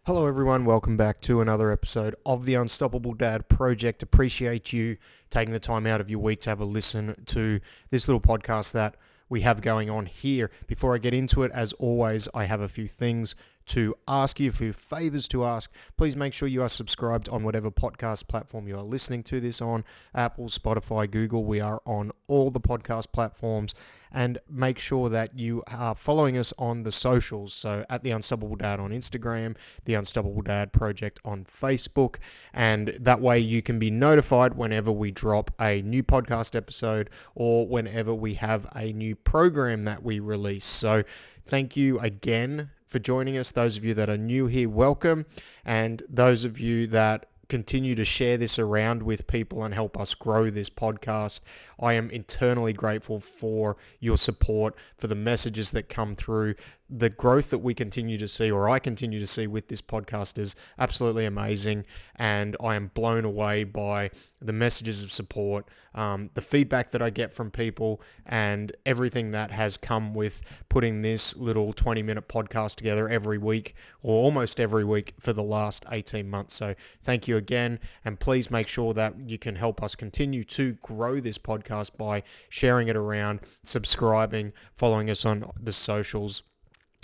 Hello everyone, welcome back to another episode of the Unstoppable Dad Project. Appreciate you taking the time out of your week to have a listen to this little podcast that we have going on here. Before I get into it, as always, I have a few things to ask you, a few favors to ask. Please make sure you are subscribed on whatever podcast platform you are listening to this on. Apple, Spotify, Google. We are on all the podcast platforms. And make sure that you are following us on the socials. So at The Unstoppable Dad on Instagram, The Unstoppable Dad Project on Facebook. And that way you can be notified whenever we drop a new podcast episode or whenever we have a new program that we release. So thank you again for joining us. Those of you that are new here, welcome. And those of you that continue to share this around with people and help us grow this podcast, I am eternally grateful for your support, for the messages that come through. The growth that we continue to see, or I continue to see with this podcast, is absolutely amazing, and I am blown away by the messages of support, the feedback that I get from people, and everything that has come with putting this little 20-minute podcast together every week, or almost every week for the last 18 months. So thank you again, and please make sure that you can help us continue to grow this podcast by sharing it around, subscribing, following us on the socials,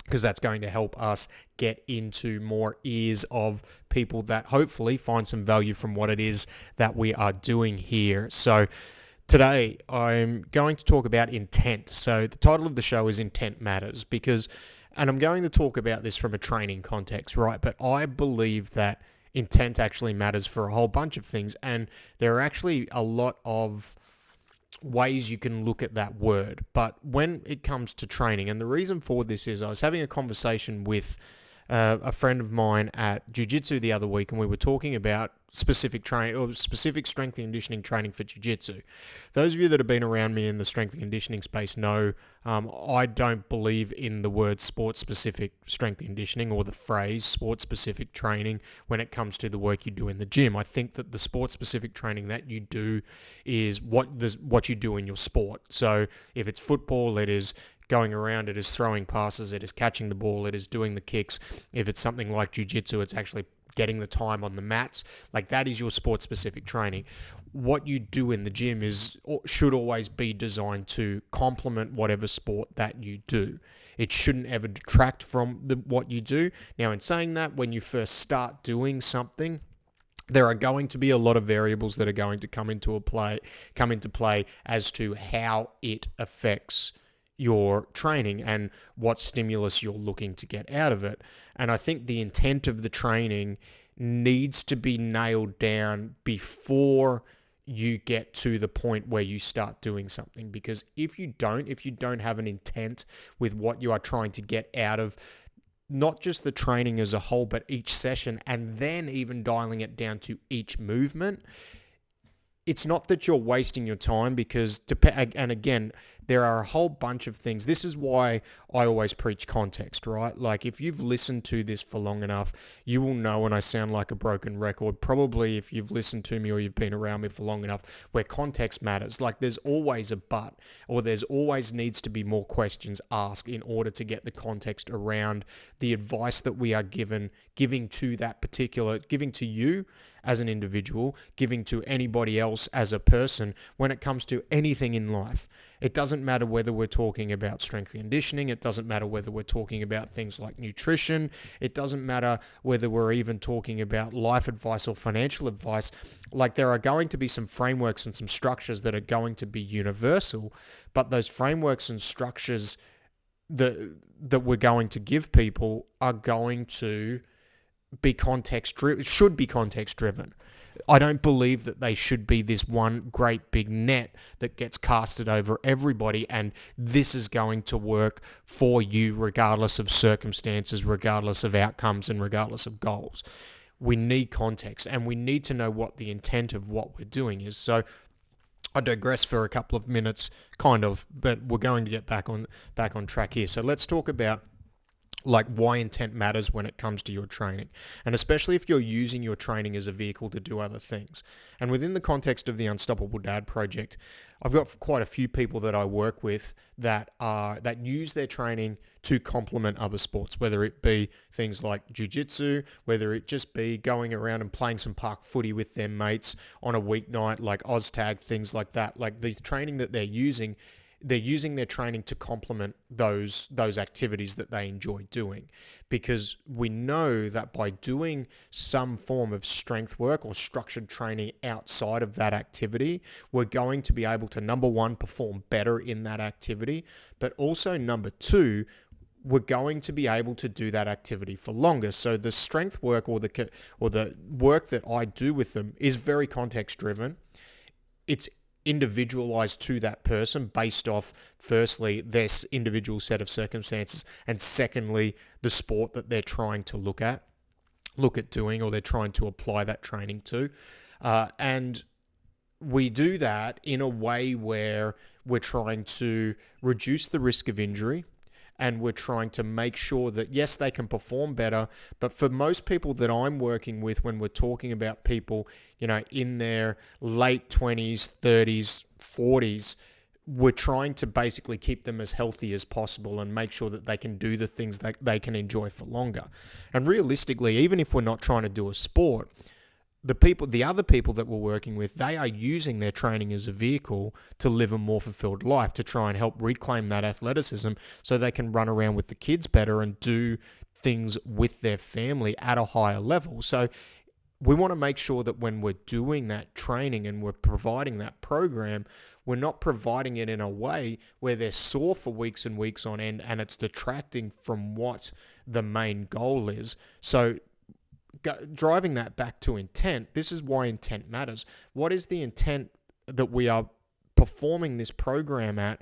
because that's going to help us get into more ears of people that hopefully find some value from what it is that we are doing here. So today I'm going to talk about intent. So the title of the show is Intent Matters, and I'm going to talk about this from a training context, right? But I believe that intent actually matters for a whole bunch of things, and there are actually a lot of ways you can look at that word. But when it comes to training, and the reason for this is I was having a conversation with a friend of mine at jiu-jitsu the other week, and we were talking about specific training or specific strength and conditioning training for jiu-jitsu. Those of you that have been around me in the strength and conditioning space know I don't believe in the word sport-specific strength and conditioning or the phrase sport-specific training when it comes to the work you do in the gym. I think that the sport-specific training that you do is what you do in your sport. So if it's football, it is going around, it is throwing passes, it is catching the ball, it is doing the kicks. If it's something like jiu-jitsu, it's actually getting the time on the mats. Like, that is your sport-specific training. What you do in the gym should always be designed to complement whatever sport that you do. It shouldn't ever detract from what you do. Now, in saying that, when you first start doing something, there are going to be a lot of variables that are going to come into play as to how it affects your training and what stimulus you're looking to get out of it. And I think the intent of the training needs to be nailed down before you get to the point where you start doing something. Because if you don't have an intent with what you are trying to get out of not just the training as a whole, but each session, and then even dialing it down to each movement, it's not that you're wasting your time, and again, there are a whole bunch of things. This is why I always preach context, right? Like, if you've listened to this for long enough, you will know, and I sound like a broken record, probably if you've listened to me or you've been around me for long enough, where context matters. Like, there's always a but, or there's always needs to be more questions asked in order to get the context around the advice that we are giving to you as an individual, giving to anybody else as a person when it comes to anything in life. It doesn't matter whether we're talking about strength and conditioning. It doesn't matter whether we're talking about things like nutrition. It doesn't matter whether we're even talking about life advice or financial advice. Like, there are going to be some frameworks and some structures that are going to be universal, but those frameworks and structures that we're going to give people are going to be should be context driven. I don't believe that they should be this one great big net that gets casted over everybody, and this is going to work for you regardless of circumstances, regardless of outcomes, and regardless of goals. We need context, and we need to know what the intent of what we're doing is. So I digress for a couple of minutes, but we're going to get back on track here. So let's talk about like why intent matters when it comes to your training, and especially if you're using your training as a vehicle to do other things. And within the context of the Unstoppable Dad project, I've got quite a few people that I work with that use their training to complement other sports, whether it be things like jiu-jitsu, whether it just be going around and playing some park footy with their mates on a weeknight, like OzTag, things like that. Like the training that they're using their training to complement those activities that they enjoy doing, because we know that by doing some form of strength work or structured training outside of that activity, we're going to be able to, number one, perform better in that activity, but also number two, we're going to be able to do that activity for longer. So the strength work or the work that I do with them is very context driven. It's individualized to that person based off, firstly, their individual set of circumstances, and secondly, the sport that they're trying to look at doing, or they're trying to apply that training to. And we do that in a way where we're trying to reduce the risk of injury, and we're trying to make sure that, yes, they can perform better. But for most people that I'm working with, when we're talking about people, in their late 20s, 30s, 40s, we're trying to basically keep them as healthy as possible and make sure that they can do the things that they can enjoy for longer. And realistically, even if we're not trying to do a sport, the other people that we're working with, they are using their training as a vehicle to live a more fulfilled life, to try and help reclaim that athleticism so they can run around with the kids better and do things with their family at a higher level. So we want to make sure that when we're doing that training and we're providing that program, we're not providing it in a way where they're sore for weeks and weeks on end and it's detracting from what the main goal is. So driving that back to intent, this is why intent matters. What is the intent that we are performing this program at,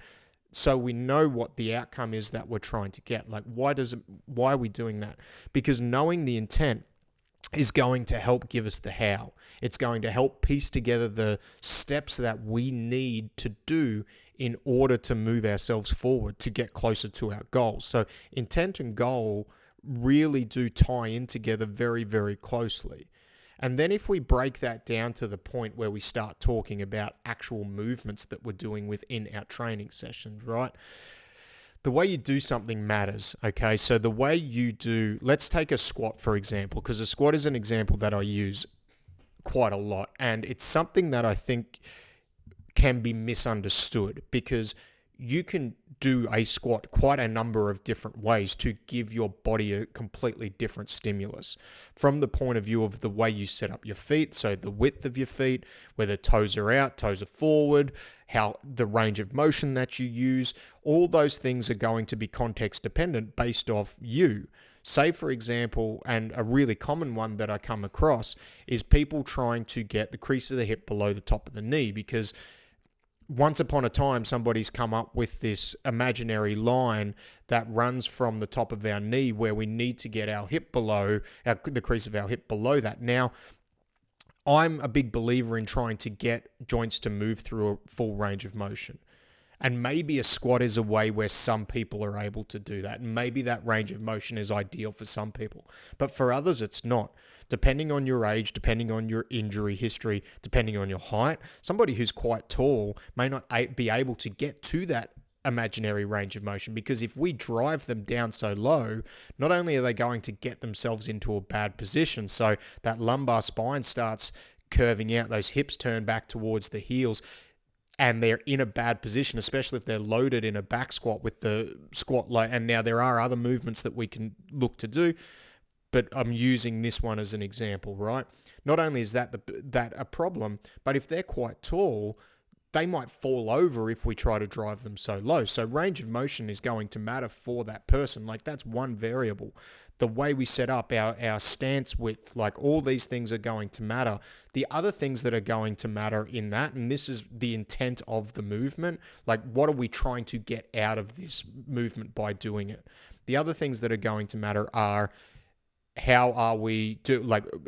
so we know what the outcome is that we're trying to get? Like, why are we doing that? Because knowing the intent is going to help give us the how. It's going to help piece together the steps that we need to do in order to move ourselves forward to get closer to our goals. So intent and goal really do tie in together very, very closely. And then if we break that down to the point where we start talking about actual movements that we're doing within our training sessions, right? The way you do something matters, okay? So the way you do, let's take a squat, for example, because a squat is an example that I use quite a lot. And it's something that I think can be misunderstood, because you can do a squat quite a number of different ways to give your body a completely different stimulus. From the point of view of the way you set up your feet, so the width of your feet, whether toes are out, toes are forward, how the range of motion that you use, all those things are going to be context dependent based off you. Say, for example, and a really common one that I come across is people trying to get the crease of the hip below the top of the knee, because once upon a time, somebody's come up with this imaginary line that runs from the top of our knee where we need to get our hip below, the crease of our hip below that. Now, I'm a big believer in trying to get joints to move through a full range of motion. And maybe a squat is a way where some people are able to do that. And maybe that range of motion is ideal for some people. But for others, it's not. Depending on your age, depending on your injury history, depending on your height, somebody who's quite tall may not be able to get to that imaginary range of motion, because if we drive them down so low, not only are they going to get themselves into a bad position, so that lumbar spine starts curving out, those hips turn back towards the heels, and they're in a bad position, especially if they're loaded in a back squat with the squat load. And now there are other movements that we can look to do, but I'm using this one as an example, right? Not only is that a problem, but if they're quite tall, they might fall over if we try to drive them so low. So range of motion is going to matter for that person. Like, that's one variable. The way we set up our stance width, like all these things are going to matter. The other things that are going to matter in that, and this is the intent of the movement, like what are we trying to get out of this movement by doing it? The other things that are going to matter are how are we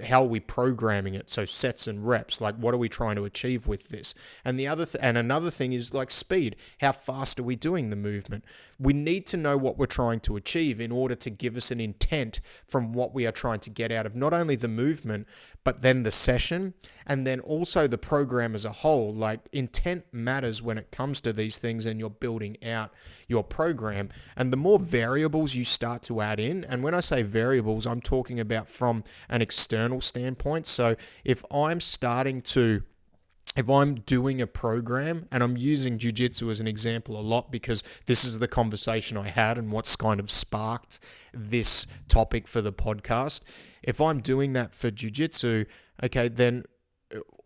how are we programming it? So sets and reps, like what are we trying to achieve with this? And another thing is like speed. How fast are we doing the movement? We need to know what we're trying to achieve in order to give us an intent from what we are trying to get out of not only the movement, but then the session, and then also the program as a whole. Like intent matters when it comes to these things and you're building out your program. And the more variables you start to add in, and when I say variables, I'm talking about from an external standpoint. So if I'm doing a program, and I'm using jiu-jitsu as an example a lot because this is the conversation I had and what's kind of sparked this topic for the podcast. If I'm doing that for jiu-jitsu, okay, then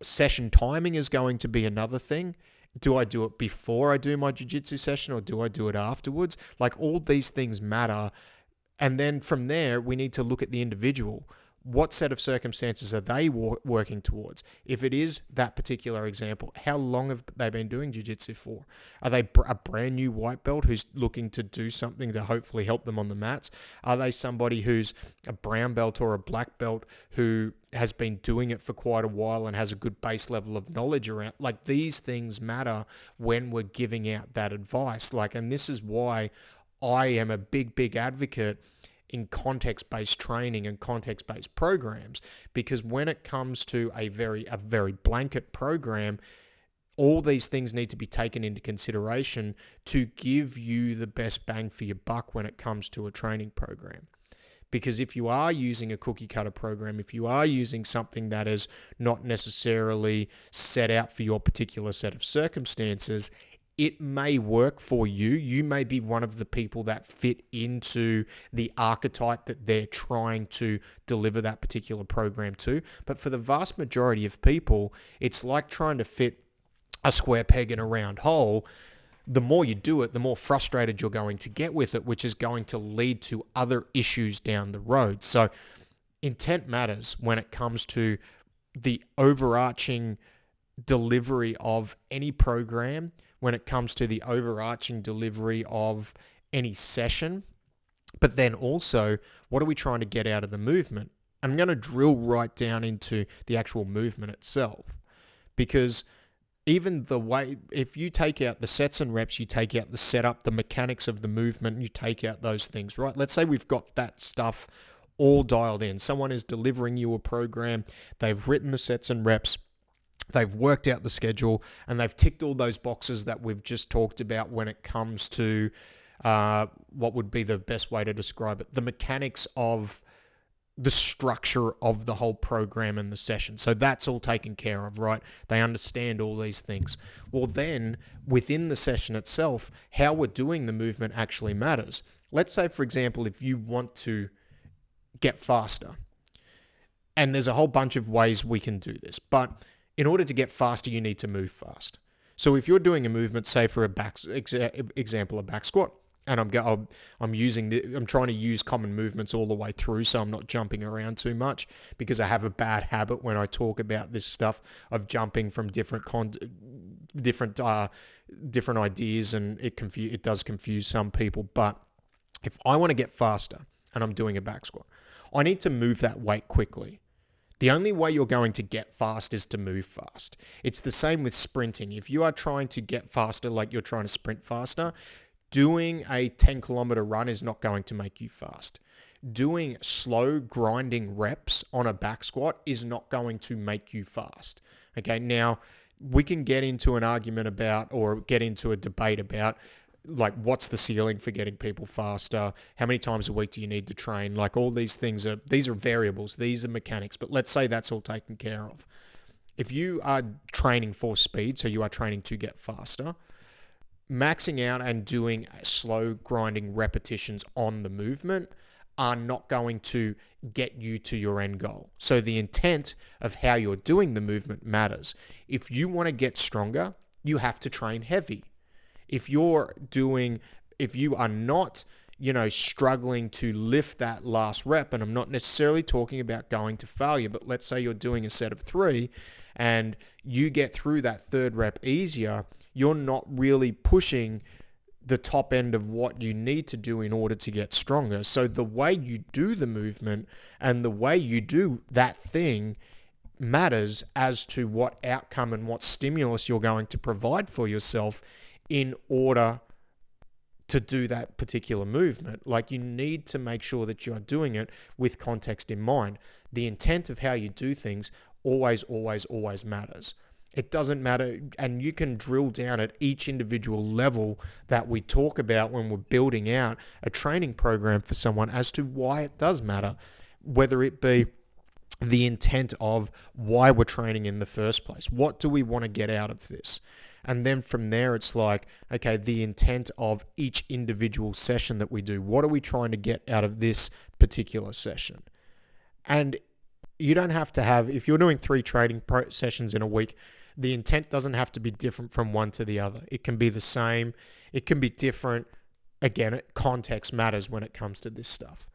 session timing is going to be another thing. Do I do it before I do my jiu-jitsu session or do I do it afterwards? Like all these things matter. And then from there, we need to look at the individual. What set of circumstances are they working towards? If it is that particular example, how long have they been doing jiu-jitsu for? Are they a brand new white belt who's looking to do something to hopefully help them on the mats? Are they somebody who's a brown belt or a black belt who has been doing it for quite a while and has a good base level of knowledge around? Like these things matter when we're giving out that advice. And this is why I am a big advocate in context-based training and context-based programs, because when it comes to a very blanket program, all these things need to be taken into consideration to give you the best bang for your buck when it comes to a training program. Because if you are using a cookie cutter program, if you are using something that is not necessarily set out for your particular set of circumstances, it may work for you. You may be one of the people that fit into the archetype that they're trying to deliver that particular program to. But for the vast majority of people, it's like trying to fit a square peg in a round hole. The more you do it, the more frustrated you're going to get with it, which is going to lead to other issues down the road. So intent matters when it comes to the overarching delivery of any program, when it comes to the overarching delivery of any session, but then also what are we trying to get out of the movement? I'm going to drill right down into the actual movement itself, because even the way, if you take out the sets and reps, you take out the setup, the mechanics of the movement, you take out those things, right? Let's say we've got that stuff all dialed in. Someone is delivering you a program, they've written the sets and reps, they've worked out the schedule, and they've ticked all those boxes that we've just talked about when it comes to what would be the best way to describe it, the mechanics of the structure of the whole program and the session. So that's all taken care of, right? They understand all these things. Well, then within the session itself, how we're doing the movement actually matters. Let's say, for example, if you want to get faster, and there's a whole bunch of ways we can do this, but in order to get faster, you need to move fast. So if you're doing a movement, say for a back example, a back squat, and I'm trying to use common movements all the way through, so I'm not jumping around too much, because I have a bad habit when I talk about this stuff of jumping from different ideas, and it does confuse some people. But if I want to get faster and I'm doing a back squat, I need to move that weight quickly. The only way you're going to get fast is to move fast. It's the same with sprinting. If you are trying to get faster, like you're trying to sprint faster, doing a 10-kilometer run is not going to make you fast. Doing slow grinding reps on a back squat is not going to make you fast. Okay, now we can get into an argument about, or get into a debate about, like, what's the ceiling for getting people faster? How many times a week do you need to train? Like, all these things are variables. These are mechanics. But let's say that's all taken care of. If you are training for speed, so you are training to get faster, maxing out and doing slow grinding repetitions on the movement are not going to get you to your end goal. So the intent of how you're doing the movement matters. If you want to get stronger, you have to train heavy. If you are not, struggling to lift that last rep, and I'm not necessarily talking about going to failure, but let's say you're doing a set of 3 and you get through that third rep easier, you're not really pushing the top end of what you need to do in order to get stronger. So the way you do the movement and the way you do that thing matters as to what outcome and what stimulus you're going to provide for yourself in order to do that particular movement. Like, you need to make sure that you are doing it with context in mind. The intent of how you do things always, always, always matters. It doesn't matter, and you can drill down at each individual level that we talk about when we're building out a training program for someone as to why it does matter, whether it be the intent of why we're training in the first place. What do we want to get out of this? And then from there, it's like, okay, the intent of each individual session that we do. What are we trying to get out of this particular session? And you don't have to have, if you're doing 3 training sessions in a week, the intent doesn't have to be different from one to the other. It can be the same. It can be different. Again, context matters when it comes to this stuff.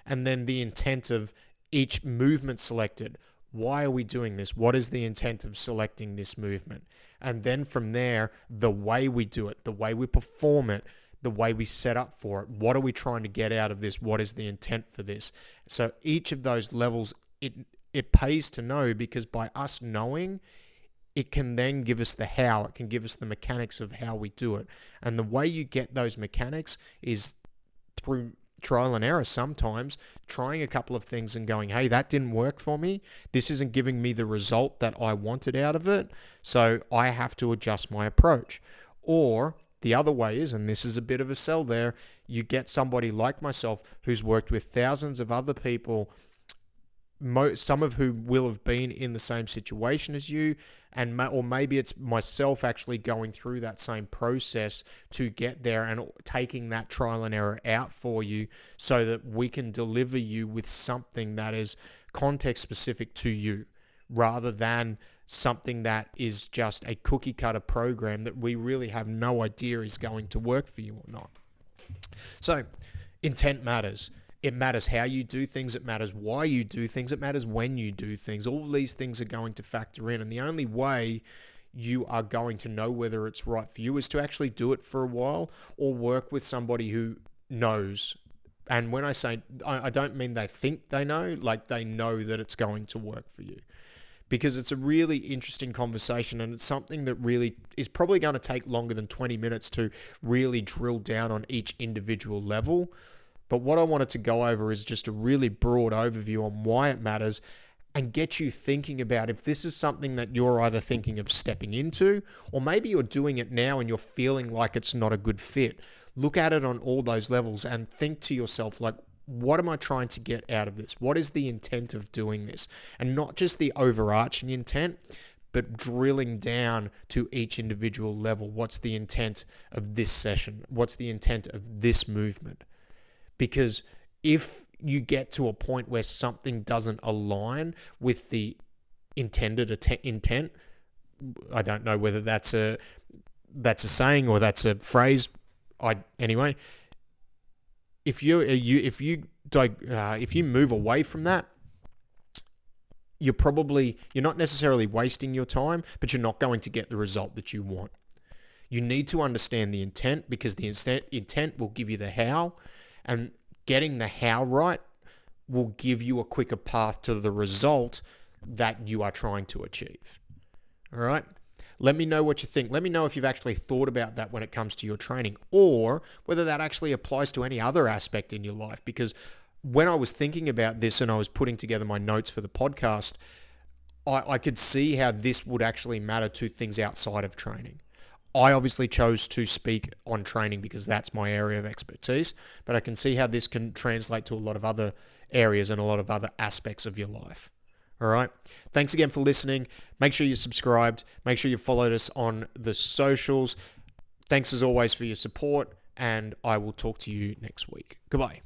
And then the intent of each movement selected. Why are we doing this? What is the intent of selecting this movement? And then from there, the way we do it, the way we perform it, the way we set up for it. What are we trying to get out of this? What is the intent for this? So each of those levels, it pays to know, because by us knowing, it can then give us the how. It can give us the mechanics of how we do it. And the way you get those mechanics is through trial and error, sometimes trying a couple of things and going, hey, that didn't work for me. This isn't giving me the result that I wanted out of it. So I have to adjust my approach. Or the other way is, and this is a bit of a sell there, you get somebody like myself who's worked with thousands of other people, some of who will have been in the same situation as you, or maybe it's myself actually going through that same process to get there and taking that trial and error out for you so that we can deliver you with something that is context specific to you, rather than something that is just a cookie cutter program that we really have no idea is going to work for you or not. So intent matters. It matters how you do things. It matters why you do things. It matters when you do things. All these things are going to factor in. And the only way you are going to know whether it's right for you is to actually do it for a while or work with somebody who knows. And when I say, I don't mean they think they know, like they know that it's going to work for you. Because it's a really interesting conversation, and it's something that really is probably going to take longer than 20 minutes to really drill down on each individual level. But what I wanted to go over is just a really broad overview on why it matters and get you thinking about if this is something that you're either thinking of stepping into, or maybe you're doing it now and you're feeling like it's not a good fit. Look at it on all those levels and think to yourself, like, what am I trying to get out of this? What is the intent of doing this? And not just the overarching intent, but drilling down to each individual level. What's the intent of this session? What's the intent of this movement? Because if you get to a point where something doesn't align with the intended intent, I don't know whether that's a saying or that's a phrase. Anyway, if you move away from that, you're not necessarily wasting your time, but you're not going to get the result that you want. You need to understand the intent, because the intent will give you the how. And getting the how right will give you a quicker path to the result that you are trying to achieve. All right? Let me know what you think. Let me know if you've actually thought about that when it comes to your training, or whether that actually applies to any other aspect in your life. Because when I was thinking about this and I was putting together my notes for the podcast, I could see how this would actually matter to things outside of training. I obviously chose to speak on training because that's my area of expertise, but I can see how this can translate to a lot of other areas and a lot of other aspects of your life. All right. Thanks again for listening. Make sure you're subscribed. Make sure you followed us on the socials. Thanks as always for your support, and I will talk to you next week. Goodbye.